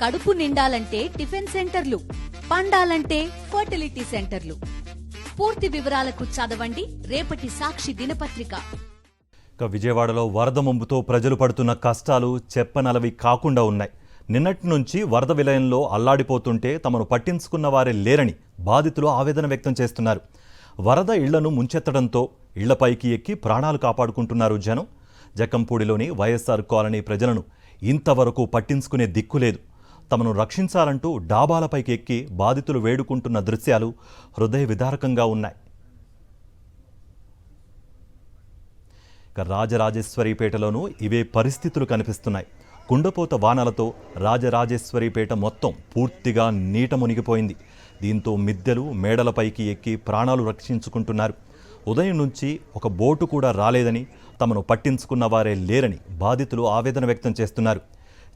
కడుపు నిండాలంటే టిఫిన్ సెంటర్లు, పండాలంటే ఫర్టిలిటీ సెంటర్లు. పూర్తి వివరాలకు చదవండి రేపటి సాక్షి దినపత్రిక. విజయవాడలో వరద ముంపుతో ప్రజలు పడుతున్న కష్టాలు చెప్పనలవి కాకుండా ఉన్నాయి. నిన్నటి నుంచి వరద విలయంలో అల్లాడిపోతుంటే తమను పట్టించుకున్న వారే లేరని బాధితులు ఆవేదన వ్యక్తం చేస్తున్నారు. వరద ఇళ్లను ముంచెత్తడంతో ఇళ్లపైకి ఎక్కి ప్రాణాలు కాపాడుకుంటున్నారు జనం. జక్కంపూడిలోని వైఎస్ఆర్ కాలనీ ప్రజలను ఇంతవరకు పట్టించుకునే దిక్కులేదు. తమను రక్షించాలంటూ డాబాలపైకి ఎక్కి బాధితులు వేడుకుంటున్న దృశ్యాలు హృదయ విదారకంగా ఉన్నాయి. రాజరాజేశ్వరిపేటలోనూ ఇవే పరిస్థితులు కనిపిస్తున్నాయి. కుండపోత వానలతో రాజరాజేశ్వరిపేట మొత్తం పూర్తిగా నీట మునిగిపోయింది. దీంతో మిద్దెలు మేడలపైకి ఎక్కి ప్రాణాలు రక్షించుకుంటున్నారు. ఉదయం నుంచి ఒక బోటు కూడా రాలేదని, తమను పట్టించుకున్న వారే లేరని బాధితులు ఆవేదన వ్యక్తం చేస్తున్నారు.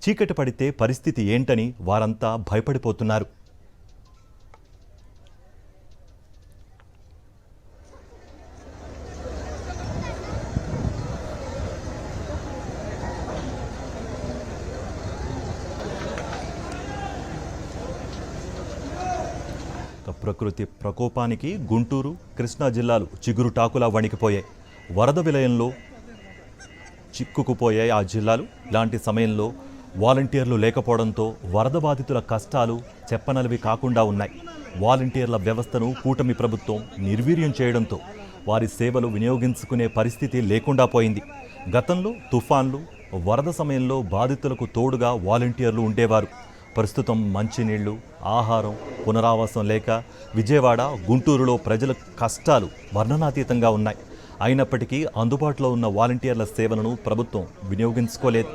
చీకటి పడితే పరిస్థితి ఏంటని వారంతా భయపడిపోతున్నారు. ప్రకృతి ప్రకోపానికి గుంటూరు, కృష్ణా జిల్లాలు చిగురుటాకులా వణికిపోయాయి. వరద విలయంలో చిక్కుకుపోయాయి ఆ జిల్లాలు. ఇలాంటి సమయంలో వాలంటీర్లు లేకపోవడంతో వరద బాధితుల కష్టాలు చెప్పనలవి కాకుండా ఉన్నాయి. వాలంటీర్ల వ్యవస్థను కూటమి ప్రభుత్వం నిర్వీర్యం చేయడంతో వారి సేవలు వినియోగించుకునే పరిస్థితి లేకుండా పోయింది. గతంలో తుఫాన్లు, వరద సమయంలో బాధితులకు తోడుగా వాలంటీర్లు ఉండేవారు. ప్రస్తుతం మంచినీళ్లు, ఆహారం, పునరావాసం లేక విజయవాడ, గుంటూరులో ప్రజల కష్టాలు వర్ణనాతీతంగా ఉన్నాయి. అయినప్పటికీ అందుబాటులో ఉన్న వాలంటీర్ల సేవలను ప్రభుత్వం వినియోగించుకోలేదు.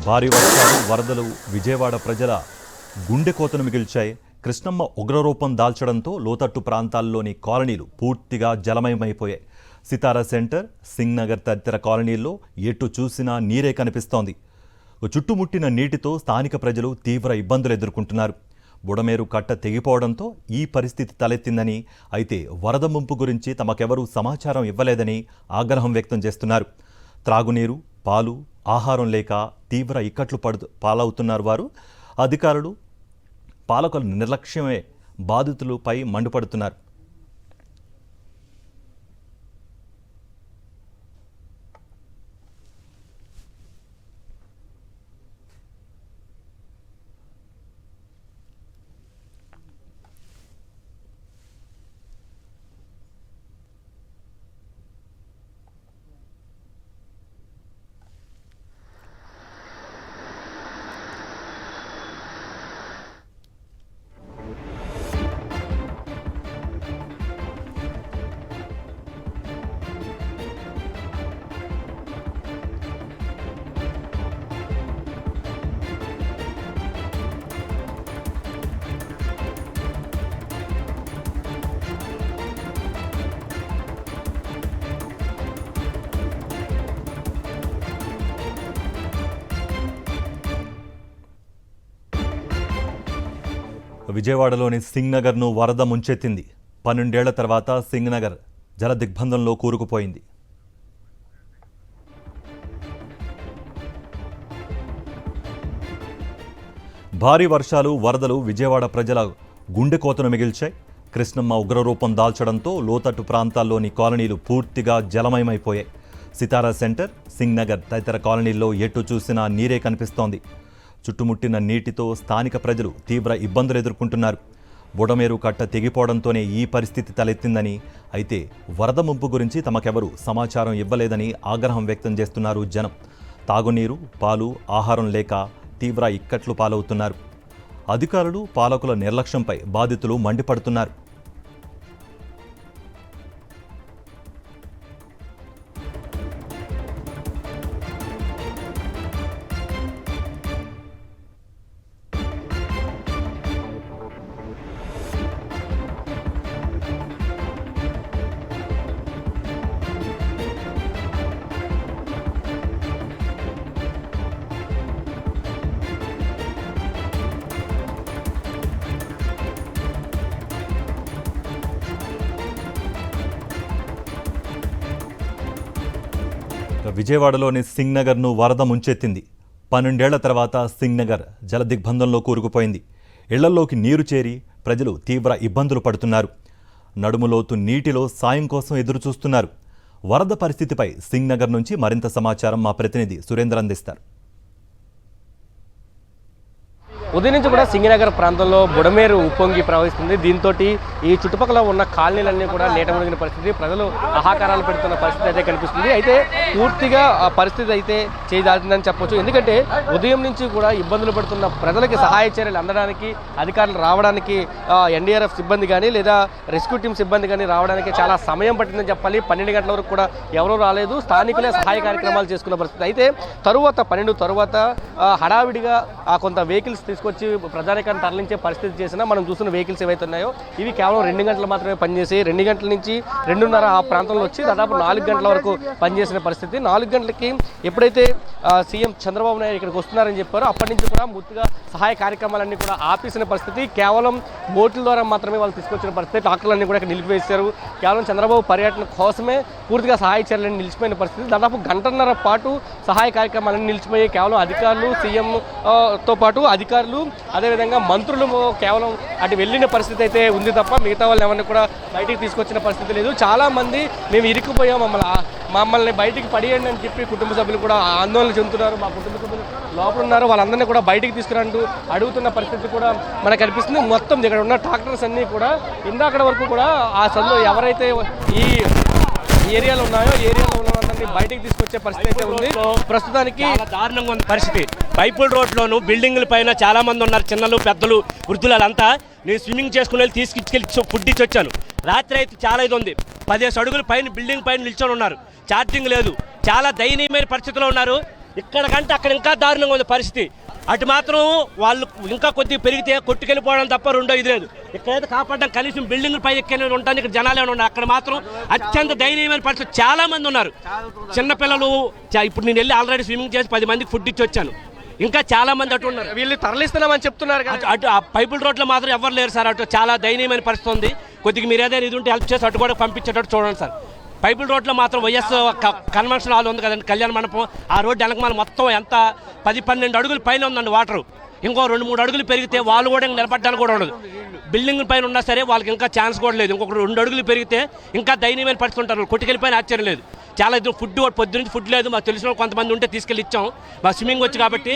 భారీ వర్షాలు, వరదలు విజయవాడ ప్రజల గుండె కోతను మిగిల్చాయి. కృష్ణమ్మ ఉగ్రరూపం దాల్చడంతో లోతట్టు ప్రాంతాల్లోని కాలనీలు పూర్తిగా జలమయమైపోయాయి. సితారా సెంటర్, సింగ్ నగర్ తదితర కాలనీల్లో ఎటు చూసినా నీరే కనిపిస్తోంది. చుట్టుముట్టిన నీటితో స్థానిక ప్రజలు తీవ్ర ఇబ్బందులు ఎదుర్కొంటున్నారు. బుడమేరు కట్ట తెగిపోవడంతో ఈ పరిస్థితి తలెత్తిందని, అయితే వరద ముంపు గురించి తమకెవరూ సమాచారం ఇవ్వలేదని ఆగ్రహం వ్యక్తం చేస్తున్నారు. త్రాగునీరు, పాలు, ఆహారం లేక తీవ్ర ఇక్కట్లు పాలవుతున్నారు వారు. అధికారులు, పాలకుల నిర్లక్ష్యమే బాధితులపై మండిపడుతున్నారు. విజయవాడలోని సింగ్ నగర్ను వరద ముంచెత్తింది. 12 ఏళ్ల తర్వాత సింగ్ నగర్ జల దిగ్బంధంలో కూరుకుపోయింది. భారీ వర్షాలు, వరదలు విజయవాడ ప్రజల గుండె కోతను మిగిల్చాయి. కృష్ణమ్మ ఉగ్రరూపం దాల్చడంతో లోతట్టు ప్రాంతాల్లోని కాలనీలు పూర్తిగా జలమయమైపోయాయి. సితారా సెంటర్, సింగ్ నగర్ తదితర కాలనీల్లో ఎటు చూసినా నీరే కనిపిస్తోంది. చుట్టుముట్టిన నీటితో స్థానిక ప్రజలు తీవ్ర ఇబ్బందులు ఎదుర్కొంటున్నారు. బుడమేరు కట్ట తెగిపోవడంతోనే ఈ పరిస్థితి తలెత్తిందని, అయితే వరద ముంపు గురించి తమకెవరూ సమాచారం ఇవ్వలేదని ఆగ్రహం వ్యక్తం చేస్తున్నారు జనం. తాగునీరు, పాలు, ఆహారం లేక తీవ్ర ఇక్కట్లు పాలవుతున్నారు. అధికారులు, పాలకుల నిర్లక్ష్యంపై బాధితులు మండిపడుతున్నారు. విజయవాడలోని సింగ్ నగర్ను వరద ముంచెత్తింది. 12 ఏళ్ల తర్వాత సింగ్ నగర్ జలదిగ్బంధంలో కూరుకుపోయింది. ఇళ్లలోకి నీరు చేరి ప్రజలు తీవ్ర ఇబ్బందులు పడుతున్నారు. నడుములోతు నీటిలో సాయం కోసం ఎదురుచూస్తున్నారు. వరద పరిస్థితిపై సింగ్ నగర్ నుంచి మరింత సమాచారం మా ప్రతినిధి సురేంద్ర అందిస్తారు. ఉదయం నుంచి కూడా సింగనగర్ ప్రాంతంలో బుడమేరు ఉప్పొంగి ప్రవహిస్తుంది. దీంతో ఈ చుట్టుపక్కల ఉన్న కాలనీలన్నీ కూడా నీట మునిగిన పరిస్థితి, ప్రజలు ఆహాకారాలు పెడుతున్న పరిస్థితి అయితే కనిపిస్తుంది. అయితే పూర్తిగా ఆ పరిస్థితి అయితే చేయదాల్సిందని చెప్పొచ్చు. ఎందుకంటే ఉదయం నుంచి కూడా ఇబ్బందులు పడుతున్న ప్రజలకి సహాయ చర్యలు అందడానికి, అధికారులు రావడానికి ఎన్డీఆర్ఎఫ్ సిబ్బంది కానీ లేదా రెస్క్యూ టీమ్ సిబ్బంది కానీ రావడానికి చాలా సమయం పట్టిందని చెప్పాలి. 12 గంటల వరకు కూడా ఎవరూ రాలేదు. స్థానికులే సహాయ కార్యక్రమాలు చేసుకున్న పరిస్థితి. అయితే తరువాత 12 తర్వాత హడావిడిగా కొంత వెహికల్స్ తీసుకొచ్చి ప్రజానికాన్ని తరలించే పరిస్థితి చేసినా మనం చూస్తున్న వెహికల్స్ ఏవైతే ఉన్నాయో ఇవి కేవలం 2 గంటలు మాత్రమే పనిచేసి 2 గంటల నుంచి 2:30 ఆ ప్రాంతంలో వచ్చి దాదాపు 4 గంటల వరకు పనిచేసిన పరిస్థితి. 4 గంటలకి ఎప్పుడైతే సీఎం చంద్రబాబు నాయుడు ఇక్కడికి వస్తున్నారని చెప్పారో అప్పటి నుంచి కూడా పూర్తిగా సహాయ కార్యక్రమాలన్నీ కూడా ఆపేసిన పరిస్థితి. కేవలం బోట్ల ద్వారా మాత్రమే వాళ్ళు తీసుకొచ్చిన పరిస్థితి. ట్రాక్టర్లన్నీ కూడా ఇక్కడ నిలిపివేశారు. కేవలం చంద్రబాబు పర్యటన కోసమే పూర్తిగా సహాయ చర్యలన్నీ నిలిచిపోయిన పరిస్థితి. దాదాపు 1.5 పాటు సహాయ కార్యక్రమాలన్నీ నిలిచిపోయి కేవలం అధికారులు, సీఎంతో పాటు అధికారులు, అదేవిధంగా మంత్రులు కేవలం అటు వెళ్ళిన పరిస్థితి అయితే ఉంది తప్ప మిగతా వాళ్ళు ఎవరిని కూడా బయటికి తీసుకొచ్చిన పరిస్థితి లేదు. చాలామంది మేము ఇరుక్కుపోయాం, మమ్మల్ని బయటికి పడేయండి అని చెప్పి కుటుంబ సభ్యులు కూడా ఆందోళన చెందుతున్నారు. మా కుటుంబ సభ్యులు లోపల ఉన్నారు, వాళ్ళందరినీ కూడా బయటికి తీసుకురంటూ అడుగుతున్న పరిస్థితి కూడా మనకు కనిపిస్తుంది. మొత్తం ఇక్కడ ఉన్న ట్రాక్టర్స్ అన్నీ కూడా ఇందాకడ వరకు కూడా ఆ సందులో ఎవరైతే ఈ ఏరియాలో ఉన్నాయో ఏరియాలో ఉన్న వాళ్ళని బయటికి తీసుకొచ్చే పరిస్థితి అయితే ఉంది. ప్రస్తుతానికి దారుణంగా ఉంది పరిస్థితి. పైపుల్ రోడ్లోను బిల్డింగ్ల పైన చాలా మంది ఉన్నారు, చిన్నలు పెద్దలు వృద్ధులు. వాళ్ళంతా నేను స్విమ్మింగ్ చేసుకుని వెళ్ళి తీసుకెళ్ళి ఫుడ్ ఇచ్చి వచ్చాను. రాత్రి అయితే చాలా ఇది ఉంది. 10 అడుగుల పైన బిల్డింగ్ పైన నిల్చొని ఉన్నారు. ఛార్జింగ్ లేదు. చాలా దయనీయమైన పరిస్థితిలో ఉన్నారు. ఇక్కడ కంటే అక్కడ ఇంకా దారుణంగా ఉంది పరిస్థితి. అటు మాత్రం వాళ్ళు ఇంకా కొద్దిగా పెరిగితే కొట్టుకెళ్ళిపోవడం తప్ప రెండో ఇది లేదు. ఇక్కడైతే కాపాడడం కనీసం బిల్డింగ్ పై ఎక్కి ఉంటాను. ఇక్కడ జనాలు ఏమైనా ఉన్నారు. అక్కడ మాత్రం అత్యంత దయనీయమైన పరిస్థితి. చాలా మంది ఉన్నారు, చిన్నపిల్లలు. ఇప్పుడు నేను వెళ్ళి ఆల్రెడీ స్విమ్మింగ్ చేసి 10 మందికి ఫుడ్ ఇచ్చి వచ్చాను. ఇంకా చాలా మంది అటు ఉన్నారు. వీళ్ళు తరలిస్తున్నామని చెప్తున్నారు. అటు ఆ పైపుల్ రోడ్లో మాత్రం ఎవరు లేరు సార్. అటు చాలా దయనీయమైన పరిస్థితి ఉంది. కొద్దిగా మీరు ఏదైనా ఇది ఉంటే హెల్ప్ చేసి అటు కూడా పంపించేటట్టు చూడండి సార్. పైపుల్ రోడ్లో మాత్రం వైఎస్ కన్వెన్షన్ హాల్ ఉంది కదండి, కళ్యాణ మండపం. ఆ రోడ్డు వెనకమాల మొత్తం ఎంత 10-12 అడుగుల పైన ఉందండి వాటరు. ఇంకో 2-3 అడుగులు పెరిగితే వాళ్ళు కూడా నిలబడ్డానికి కూడా ఉండదు. బిల్డింగ్ పైన ఉన్నా సరే వాళ్ళకి ఇంకా ఛాన్స్ కూడా లేదు. ఇంకొక 2 అడుగులు పెరిగితే ఇంకా దయనీయమైన పరిస్థితి ఉంటారు. కొట్టుకెళ్ళిపోయిన ఆశ్చర్యం లేదు. చాలా ఇద్దరు ఫుడ్ పొద్దునుంచి ఫుడ్ లేదు. మాకు తెలిసిన కొంతమంది ఉంటే తీసుకెళ్ళి ఇచ్చాం. మా స్విమ్మింగ్ వచ్చి కాబట్టి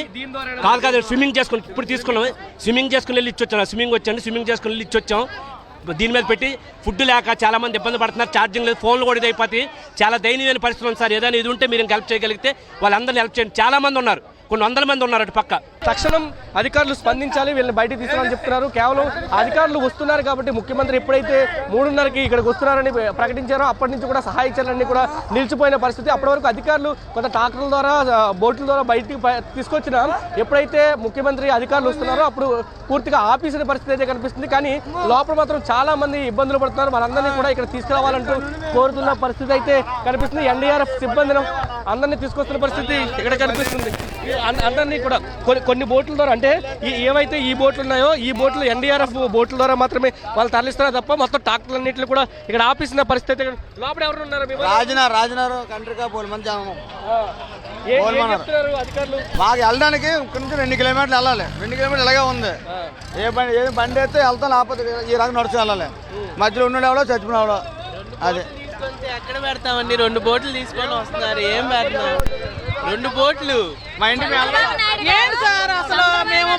కాదు స్విమ్మింగ్ చేసుకుని ఇప్పుడు తీసుకున్నాం. స్విమ్మింగ్ చేసుకుని వెళ్ళి ఇచ్చొచ్చాను. స్విమ్మింగ్ వచ్చాను, స్విమ్మింగ్ చేసుకుని వెళ్ళి ఇచ్చొచ్చాం. దీని మీద పెట్టి ఫుడ్ లేక చాలా మంది ఇబ్బంది పడుతున్నారు. ఛార్జింగ్ లేదు, ఫోన్లు కూడా ఇదైపోతే చాలా దయనీయమైన పరిస్థితులు ఉంది సార్. ఏదైనా ఇది ఉంటే మీరు హెల్ప్ చేయగలిగితే వాళ్ళందరినీ హెల్ప్ చేయండి. చాలా మంది ఉన్నారు, కొన్ని వందల మంది ఉన్నారు అటు పక్క. తక్షణం అధికారులు స్పందించాలి, వీళ్ళని బయటికి తీసుకురావాలని చెప్తున్నారు. కేవలం అధికారులు వస్తున్నారు కాబట్టి ముఖ్యమంత్రి ఎప్పుడైతే 3:30కి ఇక్కడికి వస్తున్నారని ప్రకటించారో అప్పటి నుంచి కూడా సహాయ చర్యలన్నీ కూడా నిలిచిపోయిన పరిస్థితి. అప్పటి వరకు అధికారులు కొంత ట్రాక్టర్ల ద్వారా, బోట్ల ద్వారా బయటికి తీసుకొచ్చినా ఎప్పుడైతే ముఖ్యమంత్రి అధికారులు వస్తున్నారో అప్పుడు పూర్తిగా ఆపేసిన పరిస్థితి అయితే కనిపిస్తుంది. కానీ లోపల మాత్రం చాలా మంది ఇబ్బందులు పడుతున్నారు. వాళ్ళందరినీ కూడా ఇక్కడ తీసుకురావాలంటూ కోరుతున్న పరిస్థితి అయితే కనిపిస్తుంది. ఎన్డీఆర్ఎఫ్ సిబ్బందిని అందరినీ తీసుకొస్తున్న పరిస్థితి ఇక్కడ కనిపిస్తుంది. అందరినీ కూడా కొన్ని బోట్ల ద్వారా, అంటే ఏవైతే ఈ బోట్లు ఉన్నాయో ఈ బోట్లు ఎన్డీఆర్ఎఫ్ బోట్ల ద్వారా మాత్రమే వాళ్ళు తరలిస్తున్నారు తప్ప మొత్తం ట్రాక్టర్లన్నింటినీ కూడా ఇక్కడ ఆపేసిన పరిస్థితి. లోపల ఎవరు ఉన్నారు? రాజనారు కంట్రీగా పోలు మంది అధికారులు మాకు వెళ్ళడానికి ఇక్కడ నుంచి 2 కిలోమీటర్లు వెళ్ళాలి. 2 కిలోమీటర్లు ఇలాగే ఉంది. ఏ బండి అయితే వెళ్తాం, లేకపోతే ఈ రకం నడుచు వెళ్ళాలి. మధ్యలో ఉండేవాడో చచ్చిపోయినాడో అదే. ఎక్కడ పెడతామండి? 2 బోట్లు తీసుకొని వస్తున్నారు. ఏం పెడతాం? 2 బోట్లు మా ఇంటికి ఏంటి సార్ అసలు మేము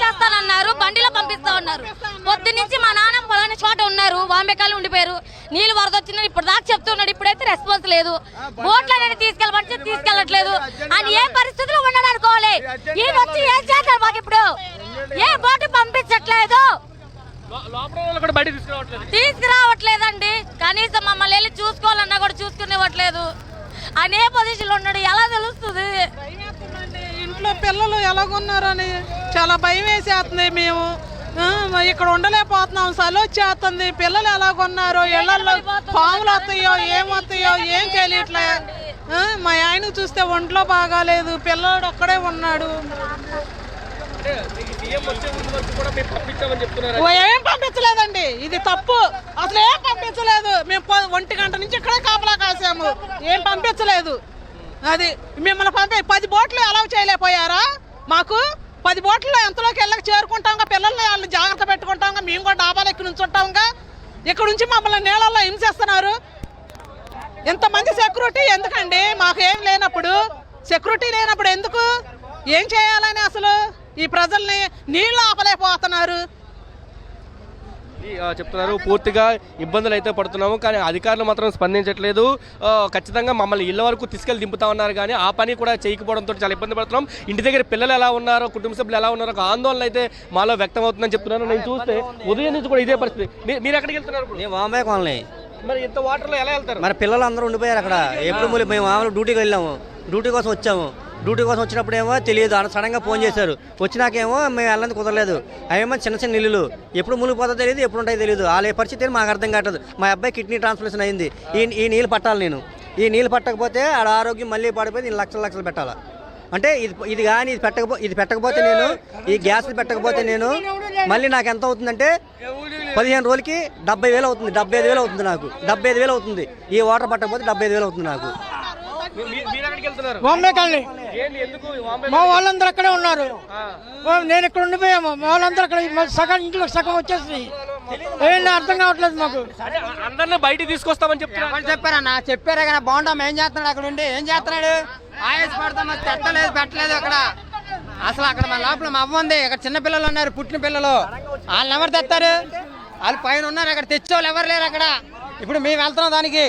చేస్తానన్నారు, బండిలో పంపిస్తా ఉన్నారు. పొద్దు నుంచి మా నాన్న పొలాన్ని చోట ఉన్నారు, వాంబేకాలు ఉండిపోయారు. నీళ్ళు వరద వచ్చిందని ఇప్పుడు దాకా చెప్తున్నాడు. ఇప్పుడైతే రెస్పాన్స్ లేదు. బోట్లు అనేది తీసుకెళ్ళమంటే తీసుకెళ్ళట్లేదు. అని ఏ పరిస్థితుల్లో ఉండడు అనుకోవాలి. ఈయన వచ్చి ఏం చేస్తారు మాకు? ఇప్పుడు ఏ బోటు పంపించట్లేదు, తీసుకురావట్లేదండి. కనీసం మమ్మల్ని వెళ్ళి చూసుకోవాలన్నా కూడా చూసుకునేవట్లేదు. అనే పొజిషన్ లో ఉన్నాడు. ఎలా తెలుస్తుంది? ఇంట్లో పిల్లలు ఎలాగున్నారని చాలా భయం వేసేస్తుంది. మేము ఇక్కడ ఉండలేకపోతున్నాం. సలి వచ్చేస్తుంది. పిల్లలు ఎలాగున్నారో, ఇళ్లలో పాములు వస్తాయో ఏమొస్తాయో ఏం తెలియట్లే. మా ఆయనకు చూస్తే ఒంట్లో బాగాలేదు, పిల్లడు ఒక్కడే ఉన్నాడు. ఏం పంపించలేదండి, ఇది తప్పు. అసలు ఏం పంపించలేదు. మేము 1 గంట నుంచి ఇక్కడే కాపలా కాసాము. ఏం పంపించలేదు. అది మిమ్మల్ని 10 బోట్లు అలౌ చేయలేకపోయారా? మాకు 10 బోట్లలో ఎంతలోకి వెళ్ళక చేరుకుంటాంగా, పిల్లల్ని వాళ్ళు జాగ్రత్త పెట్టుకుంటాంగా, మేము కూడా డాబాలు ఎక్కి నుంచుంటాంగా. ఇక్కడ నుంచి మమ్మల్ని నీళ్ళల్లో హింసిస్తున్నారు. ఇంతమంది సెక్యూరిటీ ఎందుకండి? మాకు ఏం లేనప్పుడు, సెక్యూరిటీ లేనప్పుడు ఎందుకు? ఏం చేయాలని అసలు ఈ ప్రజల్ని నీళ్ళు ఆపలేకపోతున్నారు. చెప్తున్నారు పూర్తిగా ఇబ్బందులు అయితే పడుతున్నాము, కానీ అధికారులు మాత్రం స్పందించట్లేదు. ఖచ్చితంగా మమ్మల్ని ఇళ్ళ వరకు తీసుకెళ్లి దింపుతా ఉన్నారు, కానీ ఆ పని కూడా చేయకపోవడంతో చాలా ఇబ్బంది పడుతున్నాం. ఇంటి దగ్గర పిల్లలు ఎలా ఉన్నారో, కుటుంబ సభ్యులు ఎలా ఉన్నారో ఒక ఆందోళన అయితే మాలో వ్యక్తం అవుతుందని చెప్తున్నాను. నేను చూస్తే ఉదయం నుంచి కూడా ఇదే పరిస్థితి. మీరు ఎక్కడికి వెళ్తున్నారు? నేను బాంబే కాలనీ. మరి ఇంత వాటర్లో ఎలా వెళ్తారు? మరి పిల్లలు అందరూ ఉండిపోయారు అక్కడ. ఎప్పుడు మేము మామూలు డ్యూటీకి వెళ్ళాము, డ్యూటీ కోసం వచ్చాము. డ్యూటీ కోసం వచ్చినప్పుడేమో తెలియదు, సడన్గా ఫోన్ చేశారు. వచ్చినాకేమో మేము వెళ్ళడానికి కుదరలేదు. అవేమో చిన్న చిన్న ఇల్లులు, ఎప్పుడు మునిగిపోతుందో తెలియదు, ఎప్పుడు ఉంటాయో తెలియదు. వాళ్ళ పరిస్థితి మాకు అర్థం కావట్లేదు. మా అబ్బాయి కిడ్నీ ట్రాన్స్ప్లాంటేషన్ అయింది. ఈ నీళ్ళు పట్టాలి నేను. ఈ నీళ్ళు పట్టకపోతే ఆడ ఆరోగ్యం మళ్ళీ పడిపోయి నేను లక్షలు పెట్టాలా అంటే ఇది కానీ ఇది పెట్టకపోతే నేను, ఈ గ్యాస్ పెట్టకపోతే నేను మళ్ళీ నాకు ఎంత అవుతుందంటే 15 రోజులకి 70,000 అవుతుంది. 75,000 అవుతుంది నాకు. 75,000 అవుతుంది. ఈ వాటర్ పట్టకపోతే 75,000 అవుతుంది నాకు. బాంబే కాలనీ. మా వాళ్ళందరూ అక్కడే ఉన్నారు. నేను ఇక్కడ ఉండిపోయాము. మా వాళ్ళందరూ అక్కడ సగం ఇంట్లో సగం వచ్చేసి ఏం అర్థం కావట్లేదు మాకు. అందరినీ బయటికి తీసుకొస్తామని చెప్పారన్నా, చెప్పారే కానీ బాగుంటాం. ఏం చేస్తున్నాడు అక్కడ ఉండి? ఏం చేస్తున్నాడు? ఆయాస పడతాం. పెట్టలేదు అక్కడ. అసలు అక్కడ మా లోపల మా అవ్వ ఉంది. అక్కడ చిన్న పిల్లలు ఉన్నారు, పుట్టిన పిల్లలు. వాళ్ళని ఎవరు తెస్తారు? వాళ్ళు పైన ఉన్నారు, అక్కడ తెచ్చేవాళ్ళు ఎవరు లేరు అక్కడ. ఇప్పుడు మేము వెళ్తున్నాం దానికి.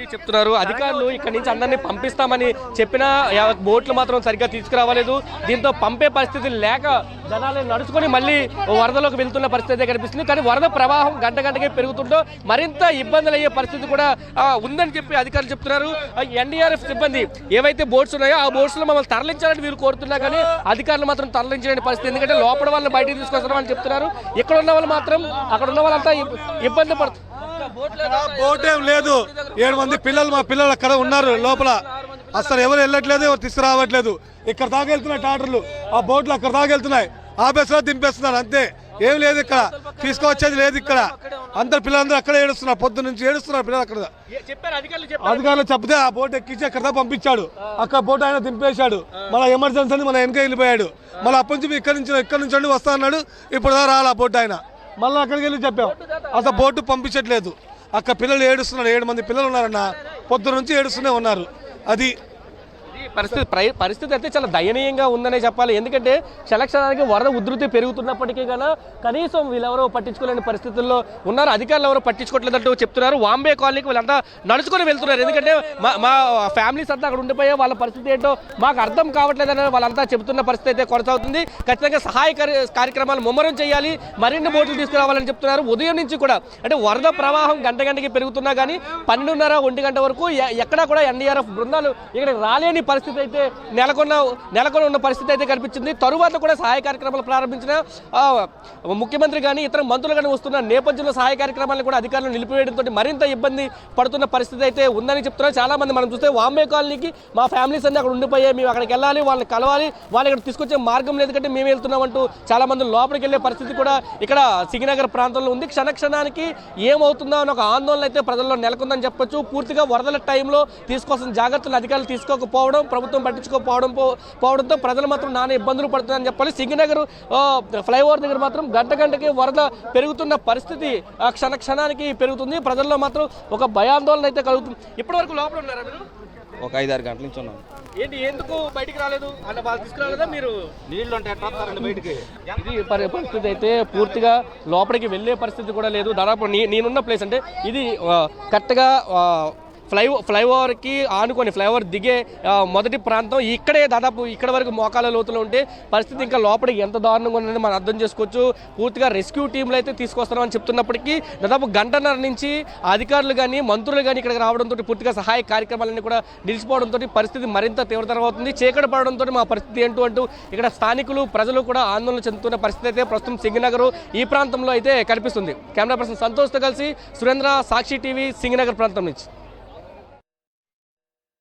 చెప్తున్నారు అధికారులు ఇక్కడ నుంచి అందరినీ పంపిస్తామని చెప్పినా బోట్లు మాత్రం సరిగ్గా తీసుకురావలేదు. దీంతో పంపే పరిస్థితి లేక జనాలు నడుచుకొని మళ్ళీ వరదలోకి వెళ్తున్న పరిస్థితి కనిపిస్తుంది. కానీ వరద ప్రవాహం గంటకే పెరుగుతుంటో మరింత ఇబ్బందులు అయ్యే పరిస్థితి కూడా ఉందని చెప్పి అధికారులు చెప్తున్నారు. ఎన్డీఆర్ఎఫ్ సిబ్బంది ఏవైతే బోట్స్ ఉన్నాయో ఆ బోట్స్ లో మమ్మల్ని తరలించాలని వీరు కోరుతున్నా కానీ అధికారులు మాత్రం తరలించలేని పరిస్థితి. ఎందుకంటే లోపల వాళ్ళని బయటకు తీసుకొస్తామని చెప్తున్నారు. ఇక్కడ ఉన్న వాళ్ళు మాత్రం అక్కడ ఉన్న వాళ్ళంతా ఇబ్బంది పడుతుంది. బోట్ ఏం లేదు. 7 మంది పిల్లలు, మా పిల్లలు అక్కడ ఉన్నారు లోపల. అసలు ఎవరు వెళ్ళట్లేదు, ఎవరు తీసుకురావట్లేదు. ఇక్కడ దాకా వెళ్తున్నాయి టాటర్లు, ఆ బోట్లు అక్కడ దాకా వెళ్తున్నాయి. ఆఫీసులో దింపేస్తున్నారు అంతే. ఏం లేదు ఇక్కడ, తీసుకొచ్చేది లేదు ఇక్కడ. అందరు పిల్లలందరూ అక్కడే ఏడుస్తున్నారు, పొద్దు నుంచి ఏడుస్తున్నారు పిల్లలు అక్కడ. అధికారులు చెప్తే ఆ బోట్ ఎక్కించి అక్కడ దాకా పంపించాడు. అక్కడ బోట్ ఆయన దింపేశాడు. మళ్ళీ ఎమర్జెన్సీ అని మన వెనక వెళ్ళిపోయాడు. మళ్ళీ అప్పటి నుంచి ఇక్కడ నుంచి వస్తా అన్నాడు. ఇప్పుడు దాకా రాలా బోట్ ఆయన. మళ్ళీ అక్కడికి వెళ్ళి చెప్పాం, అసలు బోటు పంపించట్లేదు. అక్కడ పిల్లలు ఏడుస్తున్నారు. 7 మంది పిల్లలు ఉన్నారన్న, పొద్దు నుంచి ఏడుస్తూనే ఉన్నారు. అది పరిస్థితి అయితే చాలా దయనీయంగా ఉందనే చెప్పాలి. ఎందుకంటే క్షణక్షణానికి వరద ఉధృతి పెరుగుతున్నప్పటికీ కానీ కనీసం వీళ్ళెవరో పట్టించుకోలేని పరిస్థితుల్లో ఉన్నారు. అధికారులు ఎవరో పట్టించుకోవట్లేదంటూ చెప్తున్నారు. వాంబే కాలనీకి వీళ్ళంతా నడుచుకొని వెళ్తున్నారు. ఎందుకంటే మా ఫ్యామిలీస్ అంతా అక్కడ ఉండిపోయే వాళ్ళ పరిస్థితి ఏంటో మాకు అర్థం కావట్లేదని వాళ్ళంతా చెబుతున్న పరిస్థితి అయితే కొనసాగుతుంది. ఖచ్చితంగా సహాయ కార్యక్రమాలు ముమ్మరం చేయాలి, మరిన్ని బోట్లు తీసుకురావాలని చెప్తున్నారు. ఉదయం నుంచి కూడా అంటే వరద ప్రవాహం గంటకి పెరుగుతున్నా కానీ 12:30, 1 గంట వరకు ఎక్కడా కూడా ఎన్డీఆర్ఎఫ్ బృందాలు ఇక్కడికి రాలేని పరిస్థితి అయితే నెలకొని ఉన్న పరిస్థితి అయితే కనిపించింది. తరువాత కూడా సహాయ కార్యక్రమాలు ప్రారంభించిన ముఖ్యమంత్రి కానీ ఇతర మంత్రులు కానీ వస్తున్న నేపథ్యంలో సహాయ కార్యక్రమాలను కూడా అధికారులు నిలిపివేయడంతో మరింత ఇబ్బంది పడుతున్న పరిస్థితి అయితే ఉందని చెప్తున్నారు. చాలా మంది మనం చూస్తే వాంబే కాలనీకి మా ఫ్యామిలీస్ అన్ని అక్కడ ఉండిపోయాయి, మేము అక్కడికి వెళ్ళాలి, వాళ్ళని కలవాలి, వాళ్ళు ఇక్కడ తీసుకొచ్చే మార్గం లేదు కంటే మేము వెళ్తున్నామంటూ చాలా మంది లోపలికి వెళ్ళే పరిస్థితి కూడా ఇక్కడ సింగనగర్ ప్రాంతంలో ఉంది. క్షణక్షణానికి ఏమవుతుందో అని ఒక ఆందోళన అయితే ప్రజల్లో నెలకొందని చెప్పొచ్చు. పూర్తిగా వరదల టైంలో తీసుకోవాల్సిన జాగ్రత్తలు అధికారులు తీసుకోకపోవడం, ప్రభుత్వం పట్టించుకోకపోవడంతో ప్రజలు మాత్రం నానా ఇబ్బందులు పడుతుందని చెప్పాలి. సింగనగర్ ఫ్లైఓవర్ దగ్గర మాత్రం గంటకి వరద పెరుగుతున్న పరిస్థితి క్షణానికి పెరుగుతుంది. ప్రజల్లో మాత్రం ఒక భయాందోళన అయితే కలుగుతుంది. ఇప్పటివరకు లోపల ఉన్నారా మీరు? ఒక 5-6 గంటల నుంచి ఉన్నాం. ఏంటి ఎందుకు బయటికి రాలేదు? అంటే వాళ్ళు తీసుకురాలేదా? మీరు నీళ్లు అంటే బయటికి ఇది పరిస్థితి అయితే పూర్తిగా లోపలికి వెళ్ళే పరిస్థితి కూడా లేదు. దాదాపు నేనున్న ప్లేస్ అంటే ఇది కరెక్ట్గా ఫ్లైఓవర్కి ఆనుకొని ఫ్లైఓవర్ దిగే మొదటి ప్రాంతం ఇక్కడే. దాదాపు ఇక్కడ వరకు మోకాల లోతులో ఉంటే పరిస్థితి ఇంకా లోపలికి ఎంత దారుణంగా ఉందని మనం అర్థం చేసుకోవచ్చు. పూర్తిగా రెస్క్యూ టీంలు అయితే తీసుకొస్తామని చెప్తున్నప్పటికీ దాదాపు 1.5 గంటల నుంచి అధికారులు కానీ మంత్రులు కానీ ఇక్కడికి రావడంతో పూర్తిగా సహాయ కార్యక్రమాలన్నీ కూడా నిలిచిపోవడంతో పరిస్థితి మరింత తీవ్రతరం అవుతుంది. చీకటి పడడంతో మా పరిస్థితి ఏంటో అంటూ ఇక్కడ స్థానికులు ప్రజలు కూడా ఆందోళన చెందుతున్న పరిస్థితి అయితే ప్రస్తుతం సింగనగర్ ఈ ప్రాంతంలో అయితే కనిపిస్తుంది. కెమెరా పర్సన్ సంతోష్తో కలిసి సురేంద్ర, సాక్షి టీవీ, సింగనగర్ ప్రాంతం నుంచి.